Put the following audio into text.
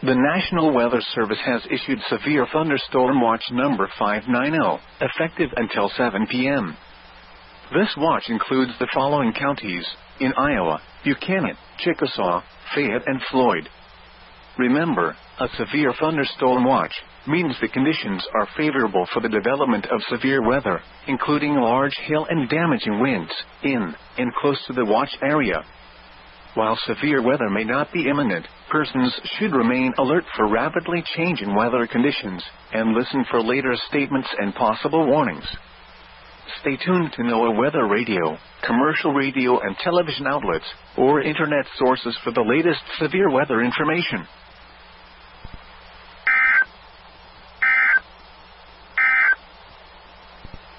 The National Weather Service has issued Severe Thunderstorm Watch number 590, effective until 7 p.m. This watch includes the following counties: in Iowa, Buchanan, Chickasaw, Fayette, and Floyd. Remember, a severe thunderstorm watch means the conditions are favorable for the development of severe weather, including large hail and damaging winds, in and close to the watch area. While severe weather may not be imminent, persons should remain alert for rapidly changing weather conditions, and listen for later statements and possible warnings. Stay tuned to NOAA weather radio, commercial radio and television outlets, or internet sources for the latest severe weather information.